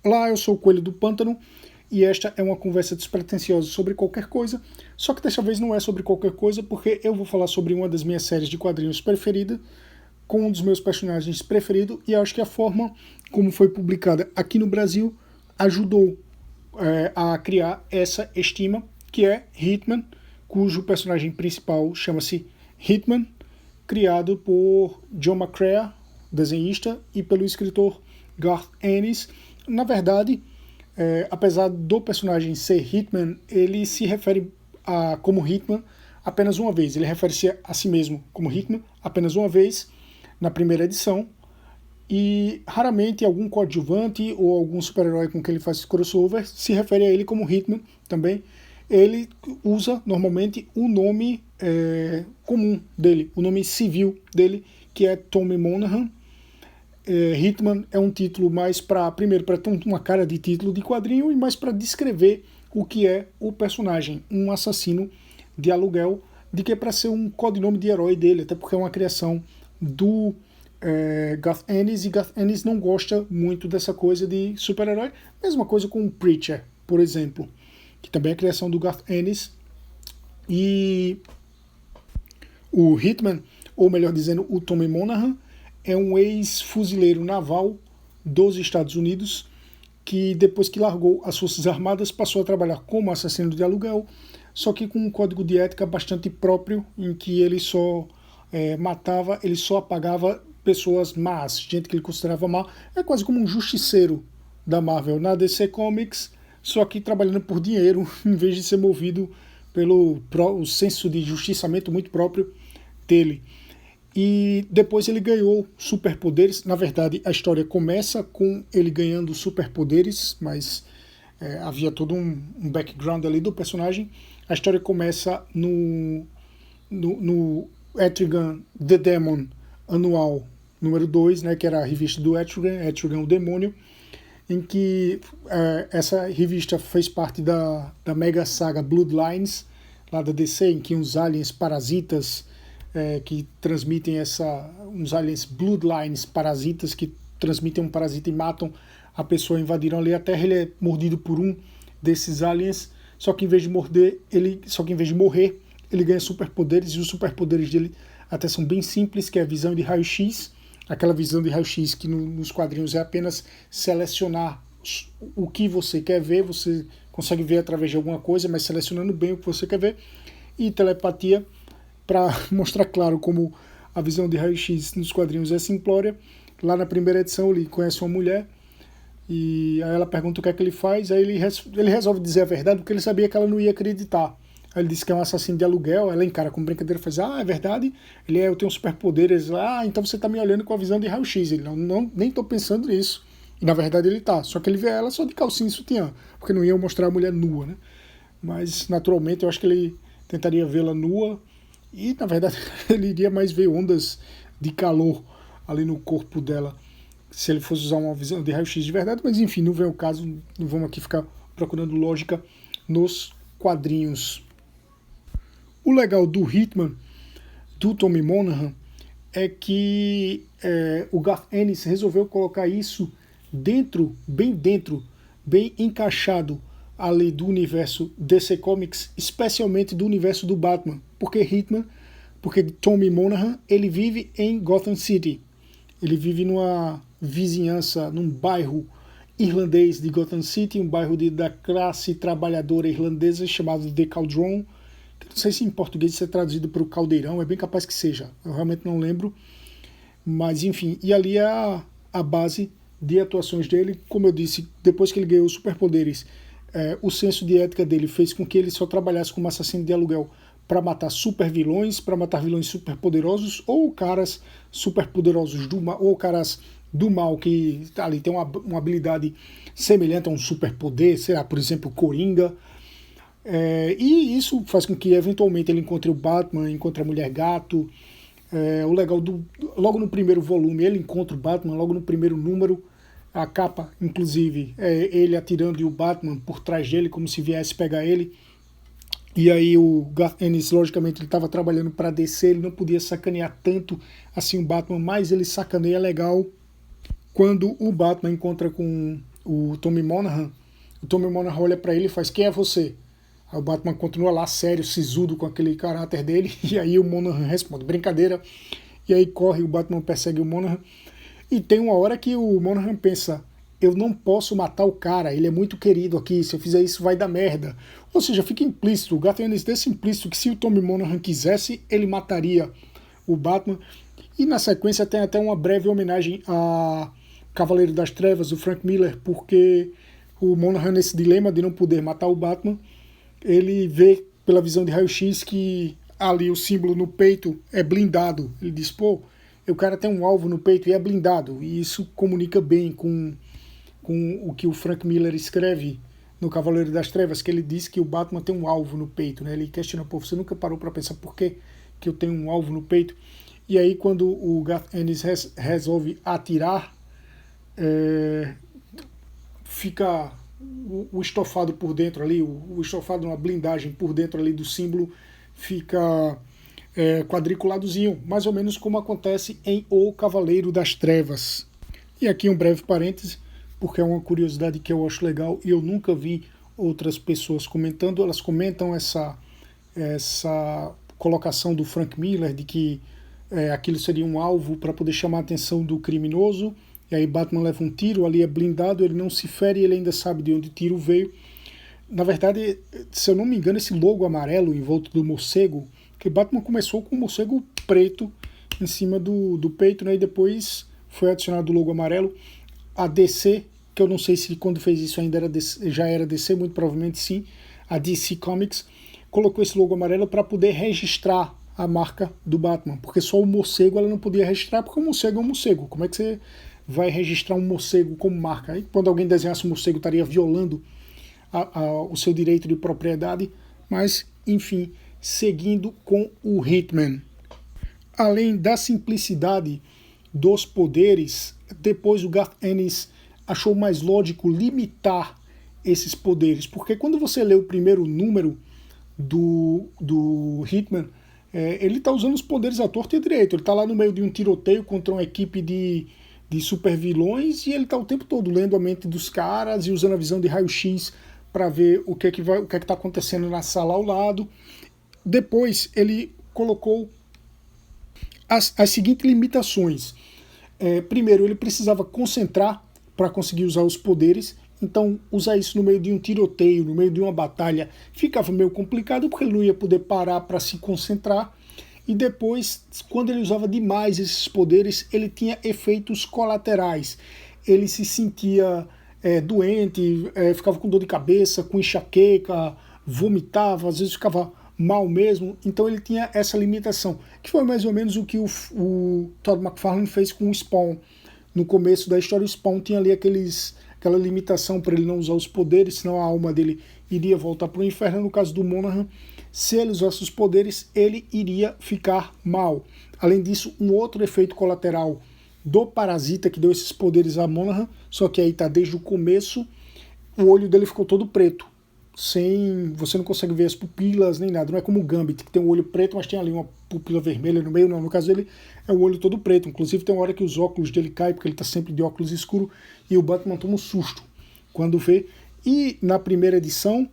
Olá, eu sou o Coelho do Pântano e esta é uma conversa despretensiosa sobre qualquer coisa, só que dessa vez não é sobre qualquer coisa porque eu vou falar sobre uma das minhas séries de quadrinhos preferida, com um dos meus personagens preferidos, e acho que a forma como foi publicada aqui no Brasil ajudou a criar essa estima, que é Hitman, cujo personagem principal chama-se Hitman, criado por John McCrea, desenhista, e pelo escritor Garth Ennis. Na verdade, apesar do personagem ser Hitman, ele se refere como Hitman apenas uma vez. Ele refere-se a si mesmo como Hitman apenas uma vez, na primeira edição, e raramente algum coadjuvante ou algum super-herói com quem ele faz crossover se refere a ele como Hitman também. Ele usa normalmente o nome comum dele, o nome civil dele, que é Tommy Monahan. Hitman é um título mais para, primeiro, para ter uma cara de título de quadrinho e mais para descrever o que é o personagem, um assassino de aluguel, de que é para ser um codinome de herói dele, até porque é uma criação do Garth Ennis, e Garth Ennis não gosta muito dessa coisa de super-herói. Mesma coisa com o Preacher, por exemplo, que também é criação do Garth Ennis. E o Hitman, ou melhor dizendo, o Tommy Monahan, é um ex-fuzileiro naval dos Estados Unidos que, depois que largou as Forças Armadas, passou a trabalhar como assassino de aluguel, só que com um código de ética bastante próprio, em que ele só matava, ele só apagava pessoas más, gente que ele considerava má. É quase como um justiceiro da Marvel na DC Comics, só que trabalhando por dinheiro, em vez de ser movido pelo o senso de justiçamento muito próprio dele. E depois ele ganhou superpoderes. Na verdade, a história começa com ele ganhando superpoderes, mas havia todo um background ali do personagem. A história começa no Etrigan The Demon anual número 2, né, que era a revista do Etrigan o Demônio, em que essa revista fez parte da mega saga Bloodlines, lá da DC, em que uns aliens parasitas que transmitem uns aliens Bloodlines parasitas que transmitem um parasita e matam a pessoa, invadiram ali a Terra. Ele é mordido por um desses aliens, só que em vez de morrer, ele ganha superpoderes, e os superpoderes dele até são bem simples, que é a visão de raio-x, aquela visão de raio-x que nos quadrinhos é apenas selecionar o que você quer ver, você consegue ver através de alguma coisa, mas selecionando bem o que você quer ver, e telepatia, para mostrar claro como a visão de raio-x nos quadrinhos é simplória. Lá na primeira edição ele conhece uma mulher, e aí ela pergunta o que é que ele faz, aí ele resolve dizer a verdade, porque ele sabia que ela não ia acreditar. Aí ele disse que é um assassino de aluguel, ela encara com brincadeira e faz, é verdade, eu tenho superpoderes, então você tá me olhando com a visão de raio-x. Ele, não, nem tô pensando nisso. E na verdade ele tá, só que ele vê ela só de calcinha e sutiã, porque não ia mostrar a mulher nua, né? Mas naturalmente eu acho que ele tentaria vê-la nua, e na verdade ele iria mais ver ondas de calor ali no corpo dela, se ele fosse usar uma visão de raio-x de verdade. Mas enfim, não vem o caso, não vamos aqui ficar procurando lógica nos quadrinhos. O legal do Hitman, do Tommy Monahan, é que o Garth Ennis resolveu colocar isso bem encaixado ali do universo DC Comics, especialmente do universo do Batman. Porque Tommy Monahan, ele vive em Gotham City. Ele vive numa vizinhança, num bairro irlandês de Gotham City, um bairro da classe trabalhadora irlandesa chamado The Cauldron, que não sei se em português isso é traduzido para o Caldeirão, é bem capaz que seja, eu realmente não lembro. Mas enfim, e ali é a base de atuações dele. Como eu disse, depois que ele ganhou superpoderes, o senso de ética dele fez com que ele só trabalhasse como assassino de aluguel para matar super vilões, para matar vilões super poderosos, ou caras super poderosos ou caras do mal que ali tem uma habilidade semelhante a um superpoder, sei lá, por exemplo, Coringa. E isso faz com que eventualmente ele encontre o Batman, encontre a Mulher Gato. O legal logo no primeiro volume ele encontra o Batman, logo no primeiro número. A capa, inclusive, é ele atirando e o Batman por trás dele, como se viesse pegar ele. E aí o Garth Ennis, logicamente, ele estava trabalhando para DC, ele não podia sacanear tanto assim o Batman, mas ele sacaneia legal quando o Batman encontra com o Tommy Monahan, olha pra ele e faz: quem é você? Aí o Batman continua lá sério, sisudo com aquele caráter dele, e aí o Monahan responde: brincadeira. E aí corre, o Batman persegue o Monahan. E tem uma hora que o Monahan pensa: eu não posso matar o cara, ele é muito querido aqui, se eu fizer isso vai dar merda. Ou seja, fica implícito, o Garth Ennis deixa implícito que se o Tommy Monahan quisesse, ele mataria o Batman. E na sequência tem até uma breve homenagem a Cavaleiro das Trevas, do Frank Miller, porque o Monahan, nesse dilema de não poder matar o Batman, ele vê pela visão de raio-x que ali o símbolo no peito é blindado. Ele diz: pô, o cara tem um alvo no peito e é blindado. E isso comunica bem com o que o Frank Miller escreve no Cavaleiro das Trevas, que ele diz que o Batman tem um alvo no peito, né? Ele questiona: pô, você nunca parou para pensar por que eu tenho um alvo no peito? E aí quando o Garth Ennis resolve atirar, fica o estofado por dentro ali, o estofado, uma blindagem por dentro ali do símbolo, fica quadriculadozinho, mais ou menos como acontece em O Cavaleiro das Trevas. E aqui um breve parêntese, porque é uma curiosidade que eu acho legal e eu nunca vi outras pessoas comentando. Elas comentam essa colocação do Frank Miller de que aquilo seria um alvo para poder chamar a atenção do criminoso, e aí Batman leva um tiro, ali é blindado, ele não se fere, ele ainda sabe de onde o tiro veio. Na verdade, se eu não me engano, esse logo amarelo em volta do morcego, que Batman começou com um morcego preto em cima do peito, né, e depois foi adicionado o logo amarelo. A DC, que eu não sei se quando fez isso ainda era DC, já era DC, muito provavelmente sim, a DC Comics colocou esse logo amarelo para poder registrar a marca do Batman, porque só o morcego ela não podia registrar, porque o morcego é um morcego. Como é que você vai registrar um morcego como marca? Aí, quando alguém desenhasse um morcego, estaria violando o seu direito de propriedade. Mas, enfim, seguindo com o Hitman. Além da simplicidade dos poderes, depois o Garth Ennis achou mais lógico limitar esses poderes, porque quando você lê o primeiro número do Hitman, ele está usando os poderes à torta e à direita. Ele está lá no meio de um tiroteio contra uma equipe de super vilões e ele está o tempo todo lendo a mente dos caras e usando a visão de raio-x para ver o que é que está acontecendo na sala ao lado. Depois ele colocou as seguintes limitações. Primeiro, ele precisava concentrar para conseguir usar os poderes. Então, usar isso no meio de um tiroteio, no meio de uma batalha, ficava meio complicado, porque ele não ia poder parar para se concentrar. E depois, quando ele usava demais esses poderes, ele tinha efeitos colaterais. Ele se sentia doente, ficava com dor de cabeça, com enxaqueca, vomitava, às vezes ficava mal mesmo. Então ele tinha essa limitação, que foi mais ou menos o que o Todd McFarlane fez com o Spawn. No começo da história, o Spawn tinha ali aquela limitação para ele não usar os poderes, senão a alma dele iria voltar para o inferno. No caso do Monahan, se ele usasse os poderes, ele iria ficar mal. Além disso, um outro efeito colateral do Parasita que deu esses poderes a Monahan, só que aí tá desde o começo, o olho dele ficou todo preto. Você não consegue ver as pupilas nem nada. Não é como o Gambit, que tem um olho preto, mas tem ali uma pupila vermelha no meio. Não, no caso dele é o olho todo preto. Inclusive tem uma hora que os óculos dele caem, porque ele está sempre de óculos escuro, e o Batman toma um susto quando vê. E na primeira edição,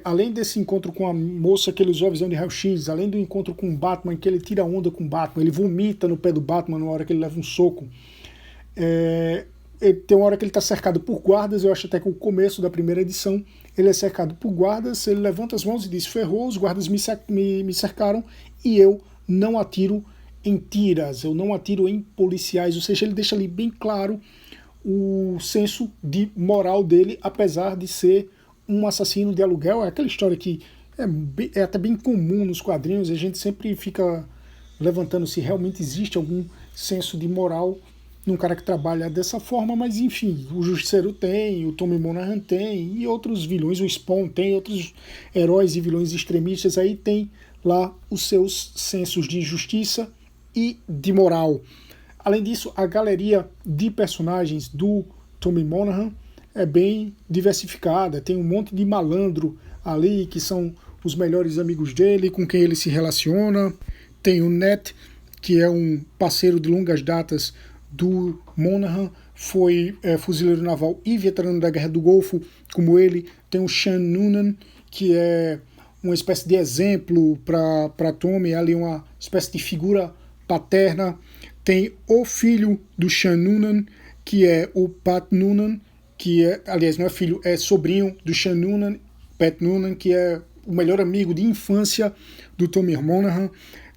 além desse encontro com a moça que ele usou a visão de raio-x, além do encontro com o Batman, que ele tira onda com o Batman, ele vomita no pé do Batman na hora que ele leva um soco. Tem uma hora que ele está cercado por guardas. Eu acho até que o começo da primeira edição ele é cercado por guardas, ele levanta as mãos e diz: ferrou, os guardas me cercaram e eu não atiro em tiras, eu não atiro em policiais. Ou seja, ele deixa ali bem claro o senso de moral dele, apesar de ser um assassino de aluguel. É aquela história que é até bem comum nos quadrinhos, a gente sempre fica levantando se realmente existe algum senso de moral num cara que trabalha dessa forma, mas enfim, o Justiceiro tem, o Tommy Monahan tem, e outros vilões, o Spawn tem, outros heróis e vilões extremistas aí tem lá os seus sensos de justiça e de moral. Além disso, a galeria de personagens do Tommy Monahan é bem diversificada, tem um monte de malandro ali que são os melhores amigos dele, com quem ele se relaciona. Tem o Ned, que é um parceiro de longas datas do Monahan, foi fuzileiro naval e veterano da Guerra do Golfo, como ele. Tem o Sean Noonan, que é uma espécie de exemplo para Tommy, ali uma espécie de figura paterna. Tem o filho do Sean Noonan, que é o Pat Noonan, que é, aliás, não é filho, é sobrinho do Sean Noonan, Pat Noonan, que é o melhor amigo de infância do Tommy Monaghan.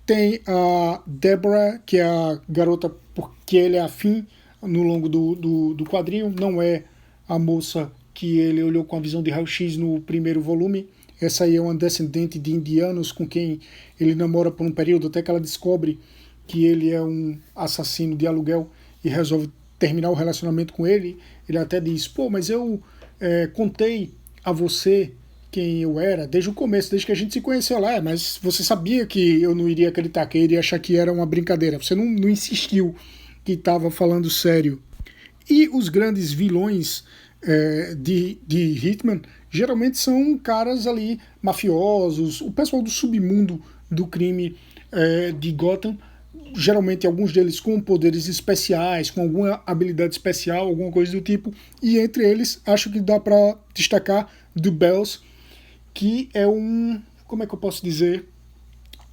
Tem a Deborah, que é a garota porque ele é afim no longo do quadrinho, não é a moça que ele olhou com a visão de raio-x no primeiro volume. Essa aí é uma descendente de indianos com quem ele namora por um período, até que ela descobre que ele é um assassino de aluguel e resolve terminar o relacionamento com ele. Ele até diz, pô, mas eu contei a você quem eu era desde o começo, desde que a gente se conheceu lá, mas você sabia que eu não iria acreditar, que eu iria achar que era uma brincadeira. Você não insistiu que estava falando sério. E os grandes vilões de Hitman geralmente são caras ali mafiosos, o pessoal do submundo do crime de Gotham, geralmente alguns deles com poderes especiais, com alguma habilidade especial, alguma coisa do tipo, e entre eles acho que dá para destacar The Bells, que é como é que eu posso dizer?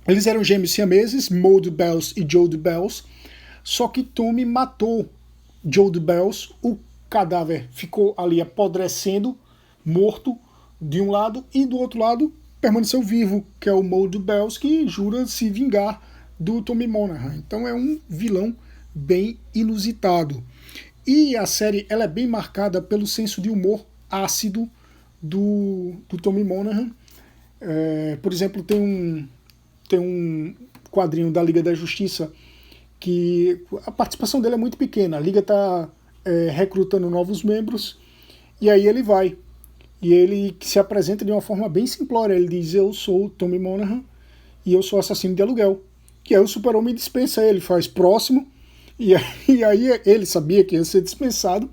Eles eram gêmeos siameses, Mo The Bells e Joe The Bells, só que Tommy matou Joe The Bells, o cadáver ficou ali apodrecendo, morto de um lado, e do outro lado permaneceu vivo, que é o Mo The Bells, que jura se vingar do Tommy Monaghan. Então é um vilão bem inusitado. E a série ela é bem marcada pelo senso de humor ácido do Tommy Monaghan. Por exemplo, tem um quadrinho da Liga da Justiça que a participação dele é muito pequena. A Liga está recrutando novos membros e aí ele vai. E ele se apresenta de uma forma bem simplória. Ele diz, eu sou o Tommy Monaghan e eu sou assassino de aluguel. Que aí o Super-Homem dispensa ele, faz próximo, e aí ele sabia que ia ser dispensado,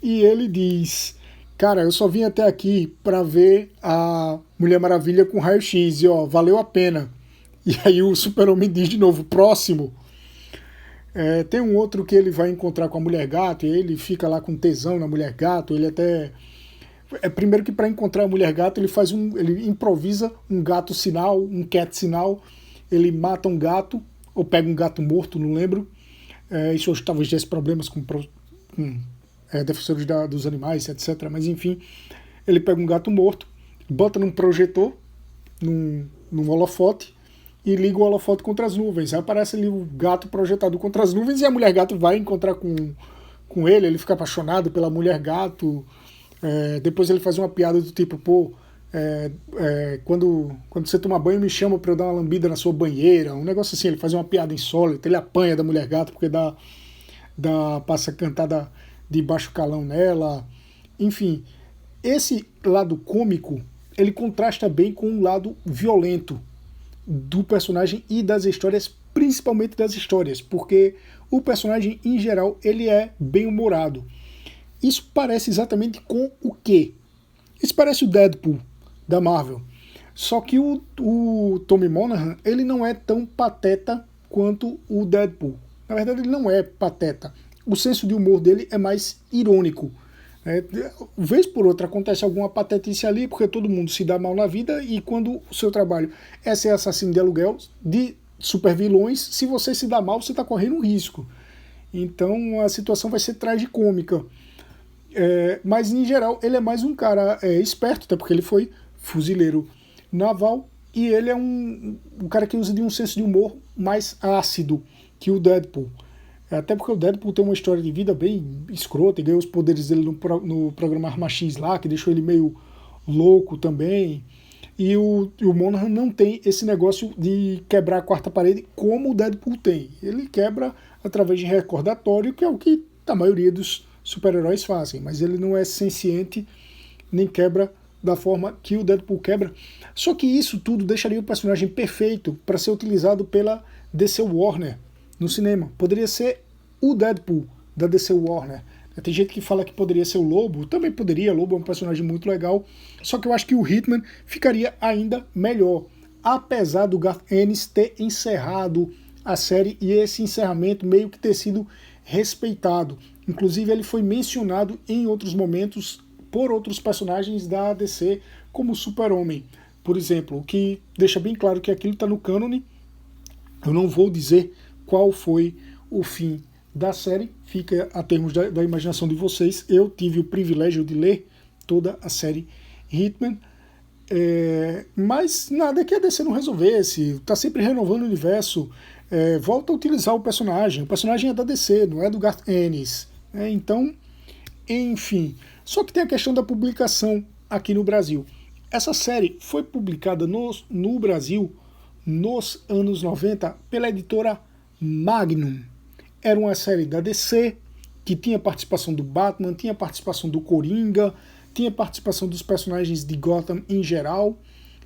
e ele diz, cara, eu só vim até aqui para ver a Mulher Maravilha com raio-x, e ó, valeu a pena. E aí o Super-Homem diz de novo, próximo. Tem um outro que ele vai encontrar com a Mulher Gato, e ele fica lá com tesão na Mulher Gato, ele até... primeiro que para encontrar a Mulher Gato, ele improvisa um gato sinal, um cat sinal. Ele mata um gato, ou pega um gato morto, não lembro. Isso hoje talvez tivesse problemas com defensores dos animais, etc. Mas enfim, ele pega um gato morto, bota num projetor, num holofote, e liga o holofote contra as nuvens. Aí aparece ali o gato projetado contra as nuvens, e a mulher gato vai encontrar com ele fica apaixonado pela mulher gato. Depois ele faz uma piada do tipo, pô, quando você toma banho me chama para eu dar uma lambida na sua banheira, um negócio assim. Ele faz uma piada insólita, ele apanha da mulher gato porque passa cantada de baixo calão nela. Enfim, esse lado cômico ele contrasta bem com o lado violento do personagem e das histórias, principalmente das histórias, porque o personagem em geral ele é bem humorado. Isso parece exatamente com o quê? Isso parece o Deadpool da Marvel. Só que o Tommy Monaghan, ele não é tão pateta quanto o Deadpool. Na verdade, ele não é pateta. O senso de humor dele é mais irônico. Vez por outra acontece alguma patetice ali, porque todo mundo se dá mal na vida, e quando o seu trabalho é ser assassino de aluguel, de supervilões, se você se dá mal, você está correndo um risco. Então a situação vai ser tragicômica. Mas em geral ele é mais um cara esperto, até porque ele foi fuzileiro naval, e ele é um cara que usa de um senso de humor mais ácido que o Deadpool. Até porque o Deadpool tem uma história de vida bem escrota, e ganhou os poderes dele no programa Arma X lá, que deixou ele meio louco também. E o Monaghan não tem esse negócio de quebrar a quarta parede como o Deadpool tem. Ele quebra através de recordatório, que é o que a maioria dos super-heróis fazem, mas ele não é senciente nem quebra da forma que o Deadpool quebra. Só que isso tudo deixaria o personagem perfeito para ser utilizado pela DC Warner no cinema. Poderia ser o Deadpool da DC Warner. Tem gente que fala que poderia ser o Lobo, também poderia, Lobo é um personagem muito legal, só que eu acho que o Hitman ficaria ainda melhor, apesar do Garth Ennis ter encerrado a série e esse encerramento meio que ter sido respeitado. Inclusive ele foi mencionado em outros momentos por outros personagens da DC, como o Super-Homem, por exemplo, o que deixa bem claro que aquilo está no cânone. Eu não vou dizer qual foi o fim da série, fica a termos da imaginação de vocês. Eu tive o privilégio de ler toda a série Hitman, mas nada que a DC não resolvesse, está sempre renovando o universo, volta a utilizar o personagem é da DC, não é do Garth Ennis, então, enfim. Só que tem a questão da publicação aqui no Brasil. Essa série foi publicada no Brasil nos anos 90 pela editora Magnum. Era uma série da DC que tinha participação do Batman, tinha participação do Coringa, tinha participação dos personagens de Gotham em geral,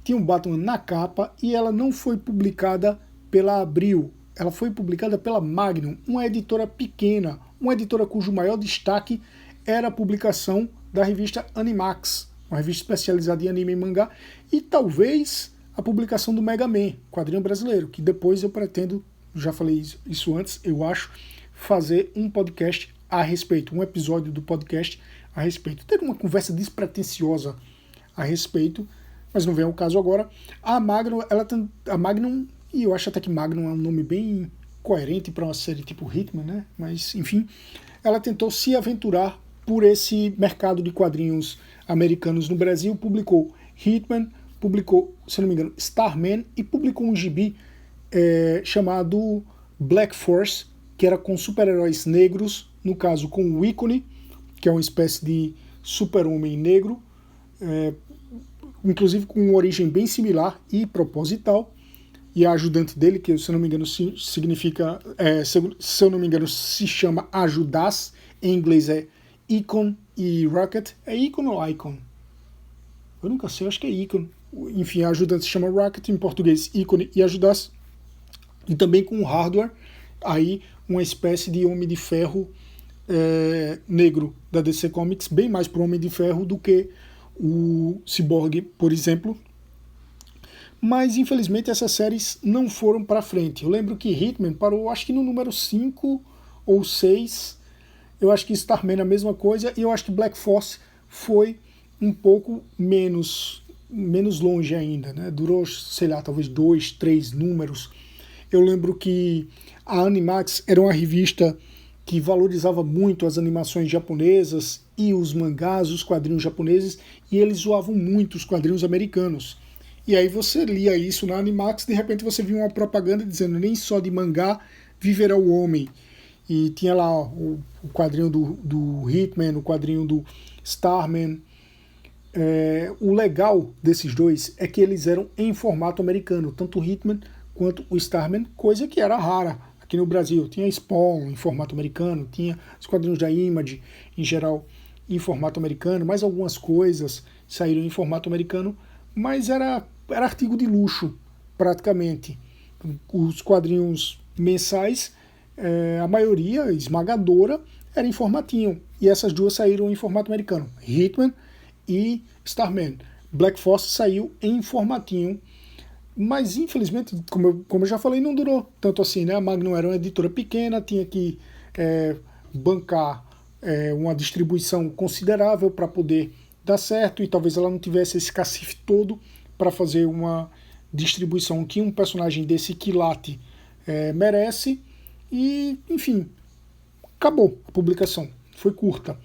tinha um Batman na capa, e ela não foi publicada pela Abril, ela foi publicada pela Magnum, uma editora pequena, uma editora cujo maior destaque era a publicação da revista Animax, uma revista especializada em anime e mangá, e talvez a publicação do Mega Man, quadrinho brasileiro, que depois eu pretendo, já falei isso antes, eu acho, fazer um podcast a respeito, um episódio do podcast a respeito, ter uma conversa despretensiosa a respeito, mas não vem ao caso agora. A Magnum, e eu acho até que Magnum é um nome bem coerente para uma série tipo Hitman, né? Mas, enfim, ela tentou se aventurar por esse mercado de quadrinhos americanos no Brasil, publicou Hitman, publicou, se não me engano, Starman, e publicou um gibi chamado Black Force, que era com super-heróis negros, no caso com o Ícone, que é uma espécie de super-homem negro, inclusive com uma origem bem similar e proposital, e a ajudante dele, que se eu não me engano significa, se eu não me engano se chama Ajudas, em inglês é Icon e Rocket. É Icon ou Icon? Eu nunca sei, acho que é Icon. Enfim, a ajudante se chama Rocket, em português Ícone e Ajudas, e também com o Hardware, aí uma espécie de Homem de Ferro negro da DC Comics, bem mais para o Homem de Ferro do que o Cyborg, por exemplo. Mas infelizmente essas séries não foram para frente. Eu lembro que Hitman parou, acho que no número 5 ou 6. Eu acho que Starman a mesma coisa, e eu acho que Black Force foi um pouco menos longe ainda, né? Durou, sei lá, talvez 2, 3 números. Eu lembro que a Animax era uma revista que valorizava muito as animações japonesas e os mangás, os quadrinhos japoneses, e eles zoavam muito os quadrinhos americanos. E aí você lia isso na Animax, de repente você via uma propaganda dizendo: nem só de mangá viverá o homem. E tinha lá o quadrinho do Hitman, o quadrinho do Starman. O legal desses dois é que eles eram em formato americano, tanto o Hitman quanto o Starman, coisa que era rara aqui no Brasil. Tinha Spawn em formato americano, tinha os quadrinhos da Image em geral em formato americano, mais algumas coisas saíram em formato americano, mas era artigo de luxo praticamente. Os quadrinhos mensais, a maioria esmagadora era em formatinho, e essas duas saíram em formato americano, Hitman e Starman. Black Force saiu em formatinho, mas infelizmente, como eu já falei, não durou tanto assim, né? A Magnum era uma editora pequena, tinha que bancar uma distribuição considerável para poder dar certo, e talvez ela não tivesse esse cacife todo para fazer uma distribuição que um personagem desse quilate merece. E, enfim, acabou a publicação, foi curta.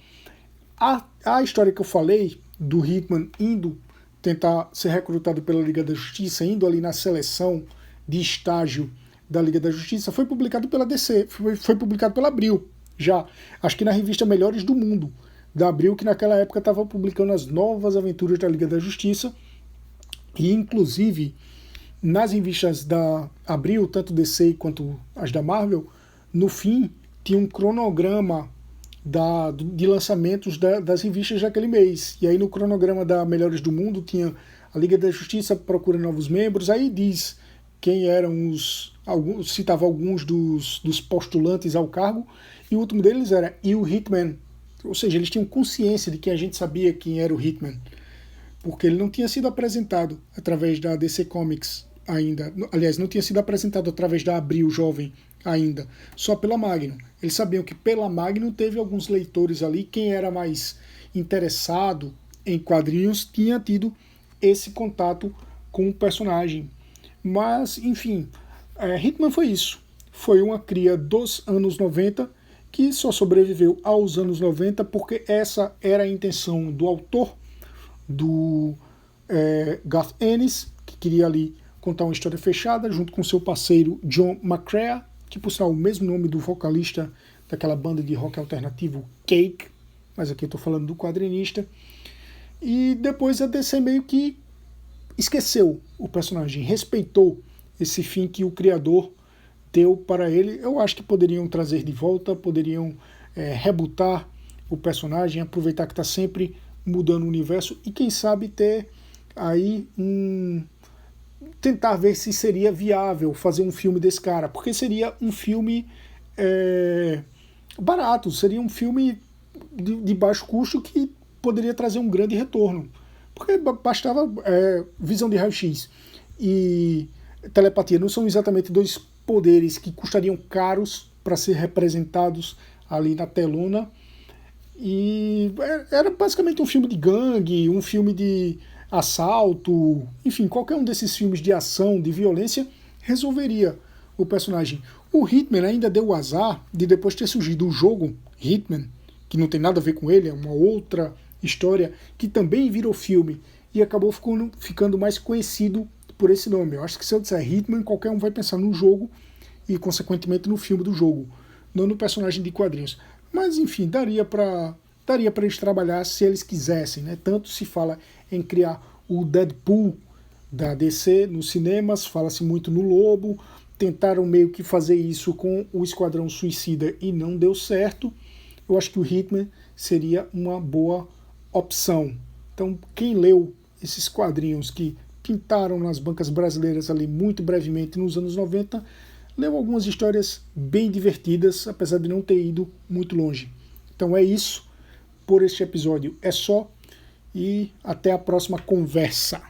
A história que eu falei do Hitman indo tentar ser recrutado pela Liga da Justiça, indo ali na seleção de estágio da Liga da Justiça, foi publicado pela DC, foi publicado pela Abril, já, acho que na revista Melhores do Mundo, da Abril, que naquela época estava publicando as novas aventuras da Liga da Justiça, e inclusive nas revistas da Abril, tanto DC quanto as da Marvel, no fim tinha um cronograma de lançamentos das revistas daquele mês. E aí no cronograma da Melhores do Mundo tinha a Liga da Justiça procura novos membros, aí diz quem eram citava alguns dos postulantes ao cargo, e o último deles era o Hitman. Ou seja, eles tinham consciência de que a gente sabia quem era o Hitman, porque ele não tinha sido apresentado através da DC Comics ainda. Aliás, não tinha sido apresentado através da Abril Jovem ainda, só pela Magnum. Eles sabiam que pela Magnum teve alguns leitores ali, quem era mais interessado em quadrinhos tinha tido esse contato com o personagem. Mas, enfim, Hitman foi isso. Foi uma cria dos anos 90 que só sobreviveu aos anos 90 porque essa era a intenção do autor, do Garth Ennis, que queria ali contar uma história fechada, junto com seu parceiro John McCrea, que por sinal é o mesmo nome do vocalista daquela banda de rock alternativo Cake, mas aqui eu estou falando do quadrinista. E depois a DC meio que esqueceu o personagem, respeitou esse fim que o criador deu para ele. Eu acho que poderiam trazer de volta, poderiam rebootar o personagem, aproveitar que está sempre mudando o universo e quem sabe ter aí tentar ver se seria viável fazer um filme desse cara, porque seria um filme barato, seria um filme de baixo custo que poderia trazer um grande retorno, porque bastava visão de raio-x e telepatia não são exatamente dois poderes que custariam caros para ser representados ali na telona, e era basicamente um filme de gangue, um filme de assalto, enfim, qualquer um desses filmes de ação, de violência, resolveria o personagem. O Hitman ainda deu o azar de depois ter surgido o jogo Hitman, que não tem nada a ver com ele, é uma outra história, que também virou filme e acabou ficando mais conhecido por esse nome. Eu acho que se eu disser Hitman, qualquer um vai pensar no jogo e, consequentemente, no filme do jogo, não no personagem de quadrinhos. Mas, enfim, daria para eles trabalhar se eles quisessem, né? Tanto se fala em criar o Deadpool da DC nos cinemas, fala-se muito no Lobo, tentaram meio que fazer isso com o Esquadrão Suicida e não deu certo. Eu acho que o Hitman seria uma boa opção. Então, quem leu esses quadrinhos que pintaram nas bancas brasileiras ali muito brevemente nos anos 90, leu algumas histórias bem divertidas, apesar de não ter ido muito longe. Então é isso por este episódio. É só e até a próxima conversa.